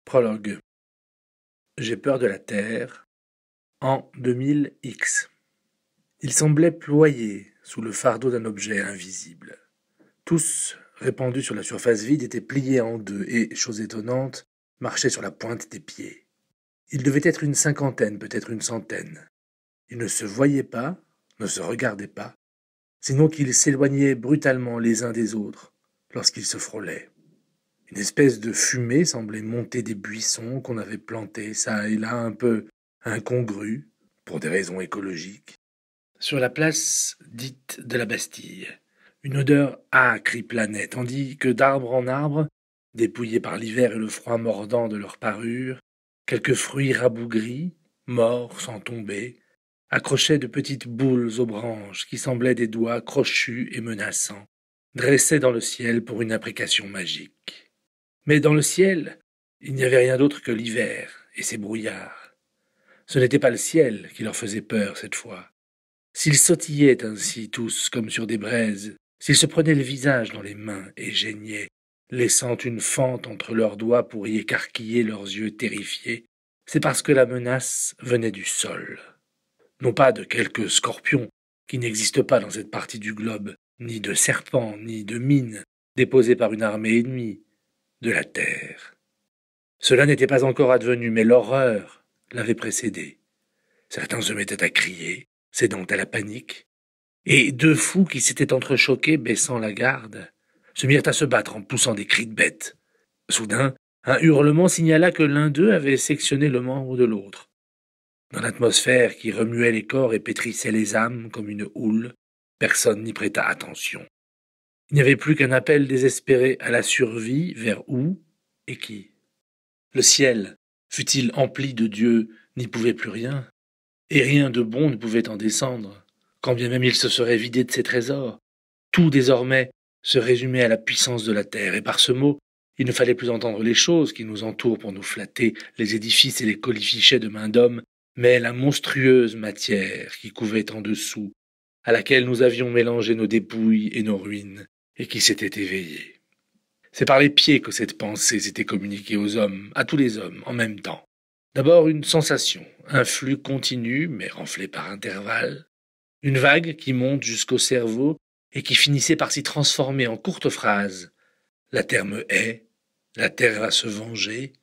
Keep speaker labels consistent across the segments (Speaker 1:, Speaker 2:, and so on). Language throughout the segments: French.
Speaker 1: Prologue. J'ai peur de la Terre. En 2000X. Il semblait ployer sous le fardeau d'un objet invisible. Tous, répandus sur la surface vide, étaient pliés en deux et, chose étonnante, marchaient sur la pointe des pieds. Ils devaient être une cinquantaine, peut-être une centaine. Ils ne se voyaient pas, ne se regardaient pas, sinon qu'ils s'éloignaient brutalement les uns des autres lorsqu'ils se frôlaient. Une espèce de fumée semblait monter des buissons qu'on avait plantés çà et là un peu incongrus, pour des raisons écologiques, sur la place dite de la Bastille. Une odeur âcre y planait, tandis que d'arbre en arbre, dépouillés par l'hiver et le froid mordant de leur parure, quelques fruits rabougris, morts sans tomber, accrochaient de petites boules aux branches qui semblaient des doigts crochus et menaçants, dressés dans le ciel pour une imprécation magique. Mais dans le ciel, il n'y avait rien d'autre que l'hiver et ses brouillards. Ce n'était pas le ciel qui leur faisait peur cette fois. S'ils sautillaient ainsi tous comme sur des braises, s'ils se prenaient le visage dans les mains et geignaient, laissant une fente entre leurs doigts pour y écarquiller leurs yeux terrifiés, c'est parce que la menace venait du sol. Non pas de quelques scorpions qui n'existent pas dans cette partie du globe, ni de serpents, ni de mines déposées par une armée ennemie, de la terre. Cela n'était pas encore advenu, mais l'horreur l'avait précédé. Certains se mettaient à crier, cédant à la panique, et deux fous qui s'étaient entrechoqués, baissant la garde, se mirent à se battre en poussant des cris de bête. Soudain, un hurlement signala que l'un d'eux avait sectionné le membre de l'autre. Dans l'atmosphère qui remuait les corps et pétrissait les âmes comme une houle, personne n'y prêta attention. Il n'y avait plus qu'un appel désespéré à la survie, vers où et qui. Le ciel, fût-il empli de Dieu, n'y pouvait plus rien, et rien de bon ne pouvait en descendre, quand bien même il se serait vidé de ses trésors. Tout désormais se résumait à la puissance de la terre, et par ce mot, il ne fallait plus entendre les choses qui nous entourent pour nous flatter, les édifices et les colifichets de main d'homme, mais la monstrueuse matière qui couvait en dessous, à laquelle nous avions mélangé nos dépouilles et nos ruines, et qui s'était éveillée. C'est par les pieds que cette pensée s'était communiquée aux hommes, à tous les hommes, en même temps. D'abord une sensation, un flux continu, mais renflé par intervalles, une vague qui monte jusqu'au cerveau et qui finissait par s'y transformer en courtes phrases. La terre me hait, la terre va se venger,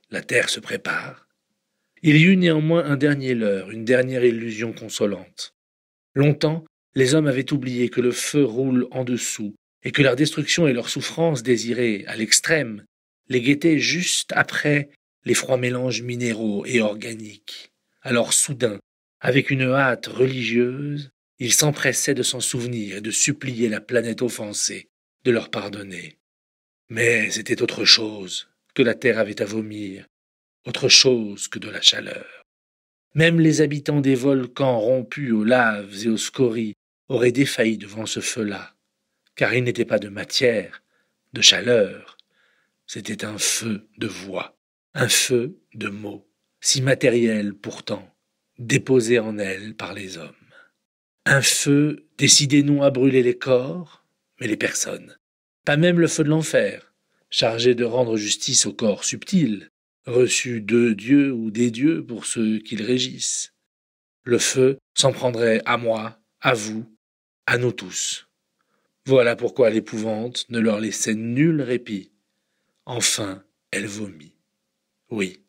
Speaker 1: la terre se prépare. Il y eut néanmoins un dernier leurre, une dernière illusion consolante. Longtemps, les hommes avaient oublié que le feu roule en dessous, et que leur destruction et leur souffrance désirée à l'extrême les guettaient juste après les froids mélanges minéraux et organiques. Alors soudain, avec une hâte religieuse, ils s'empressaient de s'en souvenir et de supplier la planète offensée de leur pardonner. Mais c'était autre chose que la terre avait à vomir, autre chose que de la chaleur. Même les habitants des volcans rompus aux laves et aux scories auraient défailli devant ce feu-là, car il n'était pas de matière, de chaleur, c'était un feu de voix, un feu de mots, si matériel pourtant, déposé en elle par les hommes. Un feu décidé non à brûler les corps, mais les personnes. Pas même le feu de l'enfer, chargé de rendre justice aux corps subtils, reçus de Dieu ou des dieux pour ceux qu'ils régissent. Le feu s'en prendrait à moi, à vous, à nous tous. Voilà pourquoi l'épouvante ne leur laissait nul répit. Enfin, elle vomit. Oui,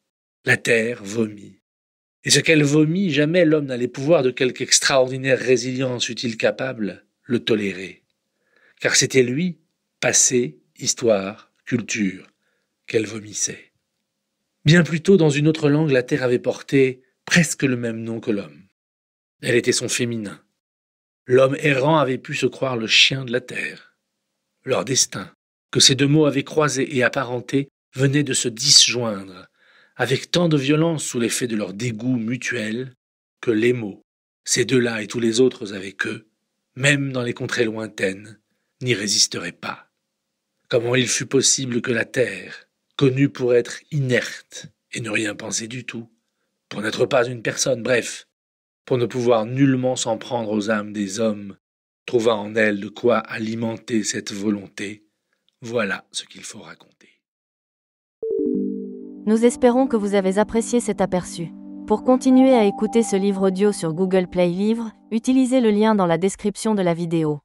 Speaker 1: la terre vomit. Et ce qu'elle vomit, jamais l'homme n'a les pouvoirs de quelque extraordinaire résilience fût-il capable le tolérer. Car c'était lui, passé, histoire, culture, qu'elle vomissait. Bien plus tôt, dans une autre langue, la terre avait porté presque le même nom que l'homme. Elle était son féminin. L'homme errant avait pu se croire le chien de la terre. Leur destin, que ces deux mots avaient croisé et apparenté, venait de se disjoindre, avec tant de violence sous l'effet de leur dégoût mutuel, que les mots, ces deux-là et tous les autres avec eux, même dans les contrées lointaines, n'y résisteraient pas. Comment il fut possible que la terre, connue pour être inerte et ne rien penser du tout, pour n'être pas une personne, bref, pour ne pouvoir nullement s'en prendre aux âmes des hommes, trouva en elle de quoi alimenter cette volonté, voilà ce qu'il faut raconter.
Speaker 2: Nous espérons que vous avez apprécié cet aperçu. Pour continuer à écouter ce livre audio sur Google Play Livres, utilisez le lien dans la description de la vidéo.